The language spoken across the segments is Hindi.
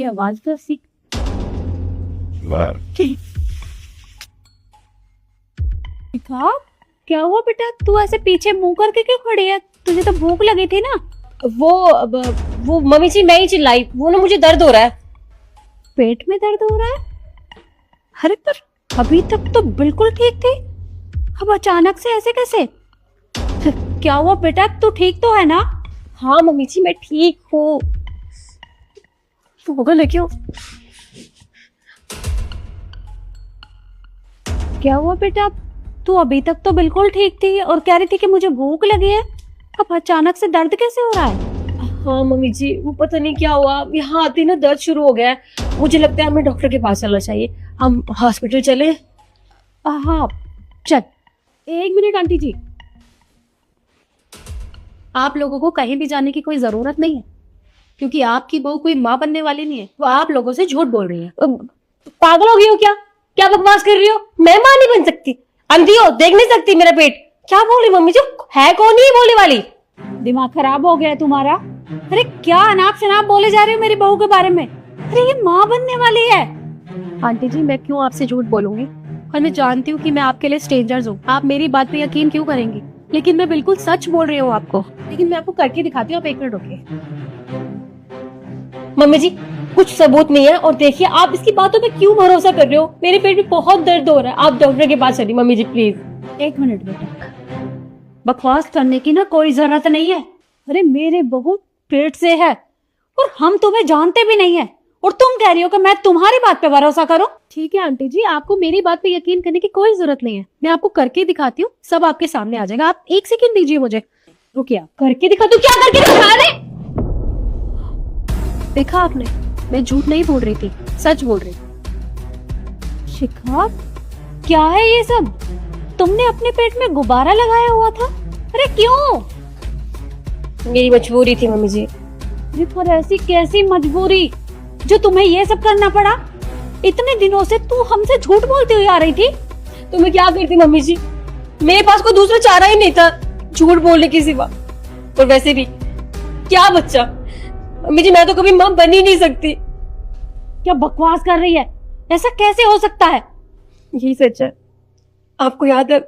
ये आवाज तो सीख। शिखा, क्या हुआ बेटा? तू ऐसे पीछे मुंह करके क्यों खड़ी है? तुझे तो भूख लगी थी ना। वो मम्मी जी मैं ही चिल्लाई, वो ना मुझे दर्द हो रहा है। पेट में दर्द हो रहा है? अरे पर अभी तक तो बिल्कुल ठीक थी, अब अचानक से ऐसे कैसे? क्या हुआ बेटा? तू ठीक तो है ना? हाँ मम्मी जी मैं ठीक हूँ। तो क्यों? क्या हुआ बेटा? तू अभी तक तो बिल्कुल ठीक थी और कह रही थी कि मुझे भूख लगी है, अब अचानक से दर्द कैसे हो रहा है? हाँ मम्मी जी वो पता नहीं क्या हुआ, यहाँ आती ना दर्द शुरू हो गया है। मुझे लगता है हमें डॉक्टर के पास चलना चाहिए। हम हॉस्पिटल चले? हाँ चल। एक मिनट आंटी जी, आप लोगों को कहीं भी जाने की कोई जरूरत नहीं है, क्योंकि आपकी बहू कोई माँ बनने वाली नहीं है। वो आप लोगों से झूठ बोल रही है। पागल हो गई हो क्या? क्या बकवास कर रही हो? मैं माँ नहीं बन सकती? अंधी हो, देख नहीं सकती मेरा पेट? क्या बोल रही मम्मी जी? है कौन ही बोलने वाली? दिमाग खराब हो गया है तुम्हारा? अरे क्या अनाप शनाप बोले जा रहे हो मेरी बहू के बारे में? अरे ये माँ बनने वाली है। आंटी जी मैं क्यों आपसे झूठ बोलूंगी, और मैं जानती हूँ कि मैं आपके लिए स्ट्रेंजर्स हूँ। आप मेरी बात पे यकीन क्यों करेंगी? लेकिन मैं बिल्कुल सच बोल रही हूँ आपको। लेकिन मैं आपको करके दिखाती हूँ, आप एक मिनट रुकिए। मम्मी जी कुछ सबूत नहीं है, और देखिए आप इसकी बातों पे क्यों भरोसा कर रहे हो? मेरे पेट में बहुत दर्द हो रहा है, आप डॉक्टर के पास चलिए मम्मी जी प्लीज। एक मिनट बेटा, बकवास करने की ना कोई जरूरत नहीं है। अरे मेरे बहू पेट से है और हम तुम्हें जानते भी नहीं है, और तुम कह रही हो कि मैं तुम्हारी बात पे भरोसा करूं? ठीक है आंटी जी, आपको मेरी बात पे यकीन करने की कोई जरूरत नहीं है। मैं आपको करके दिखाती हूँ, सब आपके सामने आ जाएगा। आप एक सेकंड दीजिए मुझे। रुकिए, आप करके दिखा। तू क्या करके दिखा रहे? देखा आपने, मैं झूठ नहीं बोल रही थी, सच बोल रही थी। शिखा, क्या है ये सब? तुमने अपने पेट में गुब्बारा लगाया हुआ था? अरे क्यों? मेरी मजबूरी थी मम्मी जी। अरे पर ऐसी कैसी मजबूरी जो तुम्हें ये सब करना पड़ा? इतने दिनों से तू हमसे झूठ बोलती हुई आ रही थी। तो मैं क्या करती मम्मी जी? मेरे पास कोई दूसरा चारा ही नहीं था झूठ बोलने के सिवा। और वैसे भी क्या बच्चा, मम्मी जी मैं तो कभी माँ बन ही नहीं सकती। क्या बकवास कर रही है? ऐसा कैसे हो सकता है? यही सच है। आपको याद है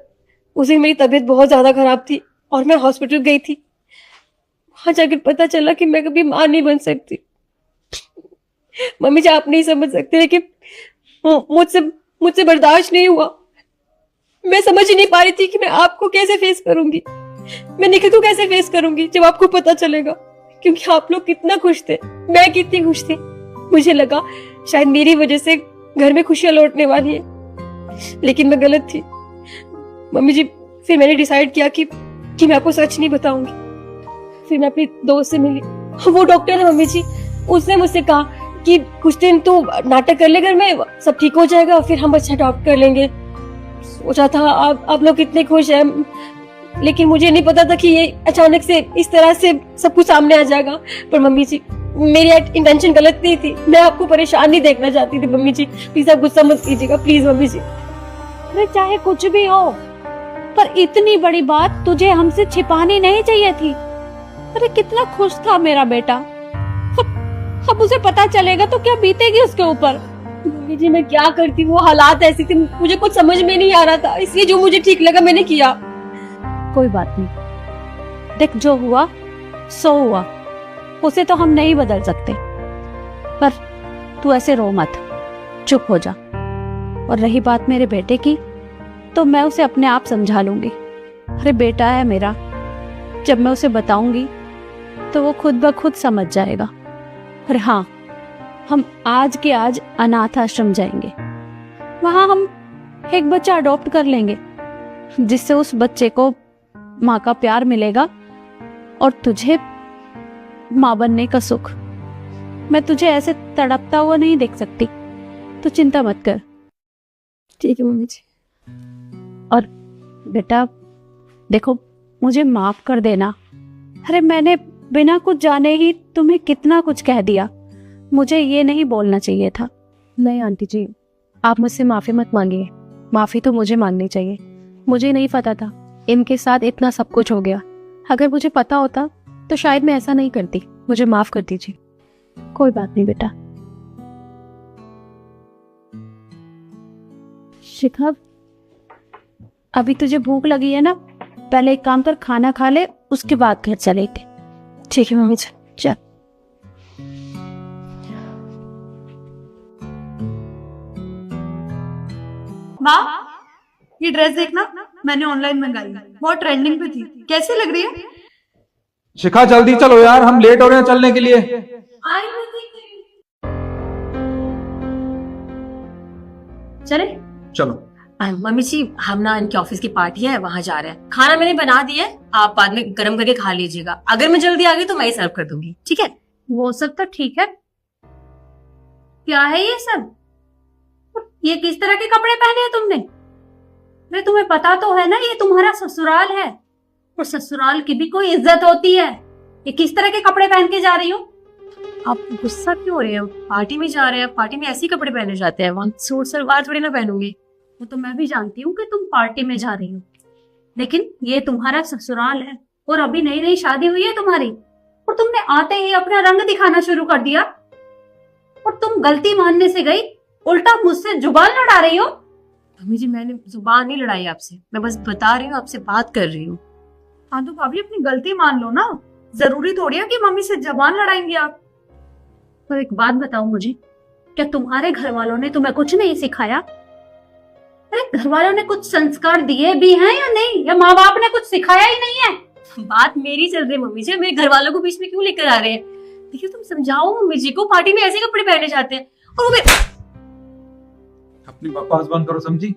उस दिन मेरी तबीयत बहुत ज्यादा खराब थी और मैं हॉस्पिटल गई थी। वहां जाकर पता चला कि मैं कभी माँ नहीं बन सकती। मम्मी जी आप नहीं समझ सकते, लेकिन मुझसे मुझसे बर्दाश्त नहीं हुआ। मैं समझ ही नहीं पा रही थी कि मैं आपको कैसे फेस करूंगी, मैं निखिल को कैसे फेस करूंगी जब आपको पता चलेगा। क्योंकि आप लोग कितना खुश थे, मैं कितनी खुश थी। मुझे लगा शायद मेरी वजह से घर में खुशियां लौटने वाली है, लेकिन मैं गलत थी मम्मी जी। फिर मैंने डिसाइड किया कि मैं आपको सच नहीं बताऊंगी। फिर मैं अपनी दोस्त से मिली, वो डॉक्टर है मम्मी जी। उसने मुझसे कहा कि कुछ दिन तो नाटक कर ले घर में, सब ठीक हो जाएगा, फिर हम अच्छा अडॉप्ट कर लेंगे। सोचा था आप लोग कितने खुश हैं, लेकिन मुझे नहीं पता था कि ये अचानक से इस तरह से सब कुछ सामने आ जाएगा। पर मम्मी जी मेरी इंटेंशन गलत नहीं थी, मैं आपको परेशान नहीं देखना चाहती थी मम्मी जी। प्लीज आप गुस्सा मत कीजिएगा प्लीज मम्मी जी। अरे चाहे कुछ भी हो, पर इतनी बड़ी बात तुझे हमसे छिपानी नहीं चाहिए थी। अरे कितना खुश था मेरा बेटा, अब उसे पता चलेगा तो क्या बीतेगी उसके ऊपर? मम्मी जी मैं क्या करती, वो हालात ऐसी थे, मुझे कुछ समझ में नहीं आ रहा था, इसलिए जो मुझे ठीक लगा मैंने किया। कोई बात नहीं, देख जो हुआ सो हुआ, उसे तो हम नहीं बदल सकते। पर तू ऐसे रो मत, चुप हो जा। और रही बात मेरे बेटे की, तो मैं उसे अपने आप समझा लूंगी। अरे बेटा है मेरा, जब मैं उसे बताऊंगी तो वो खुद ब खुद समझ जाएगा। और हाँ, हम आज के आज अनाथ आश्रम जाएंगे, वहां हम एक बच्चा अडॉप्ट कर लेंगे, जिससे उस बच्चे को माँ का प्यार मिलेगा और तुझे माँ बनने का सुख। मैं तुझे ऐसे तड़पता हुआ नहीं देख सकती, तो चिंता मत कर। ठीक है मम्मी जी। और बेटा देखो, मुझे माफ कर देना। अरे मैंने बिना कुछ जाने ही तुम्हें कितना कुछ कह दिया, मुझे ये नहीं बोलना चाहिए था। नहीं आंटी जी, आप मुझसे माफी मत मांगिए, माफी तो मुझे मांगनी चाहिए। मुझे नहीं पता था इनके साथ इतना सब कुछ हो गया। अगर मुझे पता होता तो शायद मैं ऐसा नहीं करती। मुझे माफ कर दीजिए। कोई बात नहीं बेटा, शिखा, अभी तुझे भूख लगी है ना, पहले एक काम कर, खाना खा ले, उसके बाद घर चलेंगे। ठीक है मम्मी जी। चल। माँ, ये ड्रेस देखना, मैंने ऑनलाइन मंगाई, बहुत ट्रेंडिंग पे थी, कैसी लग रही है? शिखा जल्दी चलो यार, हम लेट हो रहे हैं चलने के लिए। चले चलो। मम्मी जी, हम ना इनके ऑफिस की पार्टी है, वहां जा रहे हैं। खाना मैंने बना दिया है, आप बाद में गर्म करके खा लीजिएगा। अगर मैं जल्दी आ गई तो मैं ही सर्व कर दूंगी, ठीक है? वो सब तो ठीक है, क्या है ये सब? ये किस तरह के कपड़े पहने हैं तुमने? अरे तुम्हें पता तो है ना, ये तुम्हारा ससुराल है, और ससुराल की भी कोई इज्जत होती है। ये किस तरह के कपड़े पहन के जा रही हो? आप गुस्सा क्यों हो रहे हैं? पार्टी में जा रहे हैं, पार्टी में ऐसे ही कपड़े पहने जाते हैं, वहां सूट सलवार थोड़ी ना पहनूंगी। वो तो मैं भी जानती हूँ कि तुम पार्टी में जा रही हो, लेकिन ये तुम्हारा ससुराल है, और अभी नई नई शादी हुई है तुम्हारी, और तुमने आते ही अपना रंग दिखाना शुरू कर दिया, और तुम गलती मानने से गई, उल्टा मुझसे जुबान लड़ा रही हो। मम्मी जी, मैंने जुबान नहीं लड़ाई आपसे, मैं बस बता रही हूँ, आपसे बात कर रही हूँ। हाँ तो भाभी अपनी गलती मान लो ना, जरूरी थोड़ी है कि मम्मी से जबान लड़ाएंगे आप। पर एक बात बताओ मुझे, क्या तुम्हारे घर वालों ने तुम्हें कुछ नहीं सिखाया? अरे घर वालों ने कुछ संस्कार दिए भी हैं या नहीं, या माँ बाप ने कुछ सिखाया ही नहीं है? बात मेरी चल रही है मम्मी जी, मेरे घर वालों को बीच में क्यों लेकर आ रहे हैं? देखिए तुम समझाओ मम्मी जी को, पार्टी में ऐसे कपड़े पहने जाते हैं, और वो अपनी बकवास बंद करो समझी।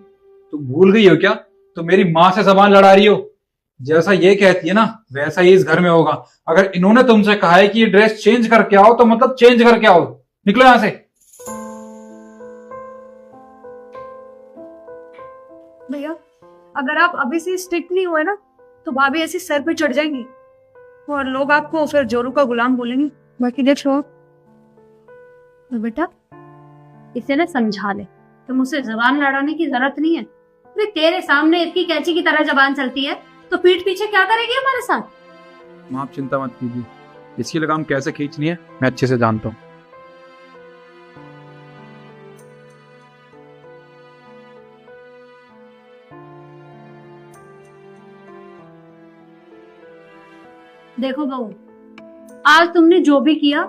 तुम भूल गई हो क्या? तुम मेरी माँ से जबान लड़ा रही हो। जैसा ये कहती है ना, वैसा ही इस घर में होगा। अगर इन्होंने तुमसे कहा है कि ये ड्रेस चेंज करके आओ, तो मतलब चेंज करके आओ। निकलो यहां से। भैया, अगर आप अभी से स्ट्रिक्ट नहीं हुए ना, तो भाभी ऐसे सर पे चढ़ जाएंगी, और लोग आपको फिर जोरू का गुलाम बोलेंगे। बाकी देखो। और बेटा, इसे ना समझा ले, तो मुझसे जबान लड़ाने की जरूरत नहीं है। अरे तेरे सामने इसकी कैंची की तरह जबान चलती है, तो पीठ पीछे क्या करेगी हमारे साथ? माँ आप चिंता मत कीजिए, इसकी लगाम कैसे खींचनी है मैं अच्छे से जानता हूँ। देखो बहू, आज तुमने जो भी किया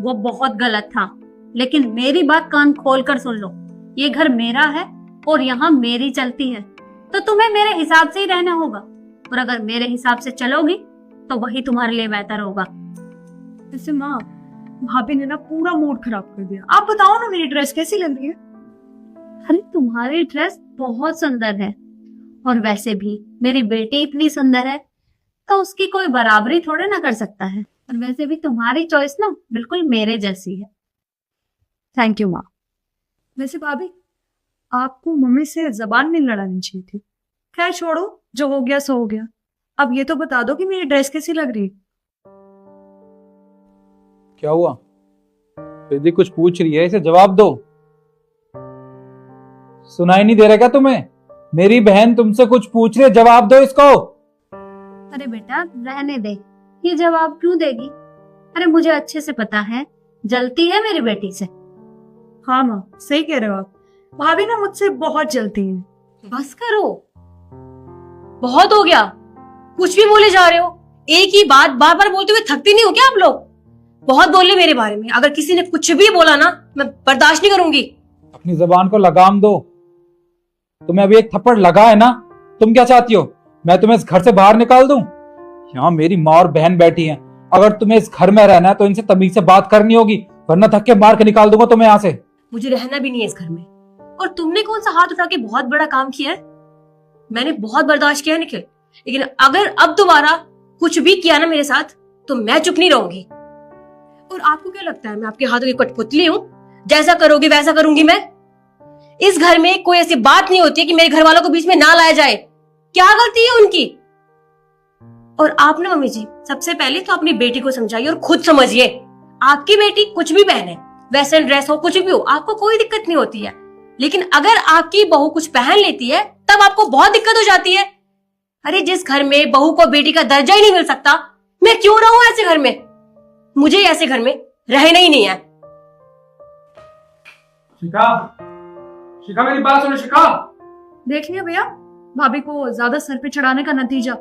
वो बहुत गलत था, लेकिन मेरी बात कान खोल कर सुन लो। ये घर मेरा है और यहाँ मेरी चलती है, तो तुम्हें मेरे हिसाब से ही रहना होगा, और अगर मेरे हिसाब से चलोगी तो वही तुम्हारे लिए बेहतर होगा। जैसे माँ, भाभी ने ना पूरा मूड खराब कर दिया। आप बताओ ना, मेरी ड्रेस कैसी लग रही है? अरे तुम्हारी ड्रेस बहुत सुंदर है, और वैसे भी मेरी बेटी इतनी सुंदर है तो उसकी कोई बराबरी थोड़े ना कर सकता है। और वैसे भी तुम्हारी चॉइस ना बिल्कुल मेरे जैसी है। थैंक यू माँ। वैसे भाभी, आपको मम्मी से जबान नहीं लड़ानी चाहिए थी। खैर छोड़ो, जो हो गया सो हो गया। अब ये तो बता दो कि मेरी ड्रेस कैसी लग रही है? क्या हुआ? दीदी कुछ पूछ रही है, इसे जवाब दो। सुनाई नहीं दे रहा क्या तुम्हें? मेरी बहन तुमसे कुछ पूछ रही है, जवाब दो इसको। अरे बेटा रहने दे, ये जवाब क्यों देगी? अरे मुझे अच्छे से पता है, जलती है मेरी बेटी से। हाँ माँ, सही कह रहे हो आप। भाभी ना मुझसे बहुत जलती है। बस करो, बहुत हो गया, कुछ भी बोले जा रहे हो। एक ही बात बार बार बोलते हुए थकती नहीं हो क्या आप लोग? बहुत बोले मेरे बारे में, अगर किसी ने कुछ भी बोला ना, मैं बर्दाश्त नहीं करूंगी। अपनी जबान को लगाम दो। तुम्हें अभी एक थप्पड़ लगा है ना, तुम क्या चाहती हो? मैं तुम्हें इस घर से बाहर निकाल दूं? यहाँ मेरी माँ और बहन बैठी हैं। अगर तुम्हें इस घर में रहना है तो इनसे तमीज से बात करनी होगी, वरना धक्के मार के निकाल दूंगा तुम्हें यहाँ से। मुझे रहना भी नहीं है इस घर में। और तुमने कौन सा हाथ उठा के बहुत बड़ा काम किया है? मैंने बहुत बर्दाश्त किया है निखिल, लेकिन अगर अब दोबारा कुछ भी किया ना मेरे साथ, तो मैं चुप नहीं रहूंगी। और आपको क्या लगता है मैं आपके हाथों की कठपुतली हूँ? जैसा करोगे वैसा करूंगी मैं। इस घर में कोई ऐसी बात नहीं होती है कि मेरे घर वालों को बीच में ना लाया जाए। क्या गलती है उनकी? और आप ना मम्मी जी, सबसे पहले तो अपनी बेटी को समझाइए और खुद समझिए। आपकी बेटी कुछ भी पहने, वेस्टर्न ड्रेस हो, कुछ भी हो, आपको कोई दिक्कत नहीं होती है। लेकिन अगर आपकी बहू कुछ पहन लेती है, तब आपको बहुत दिक्कत हो जाती है। अरे जिस घर में बहू को बेटी का दर्जा ही नहीं मिल सकता, मैं क्यों रहूं ऐसे घर में? मुझे ऐसे घर में रहना ही नहीं है। शिखा, शिखा मेरी बात सुनो। शिखा, देख लिया भैया, भाभी को ज्यादा सर पे चढ़ाने का नतीजा।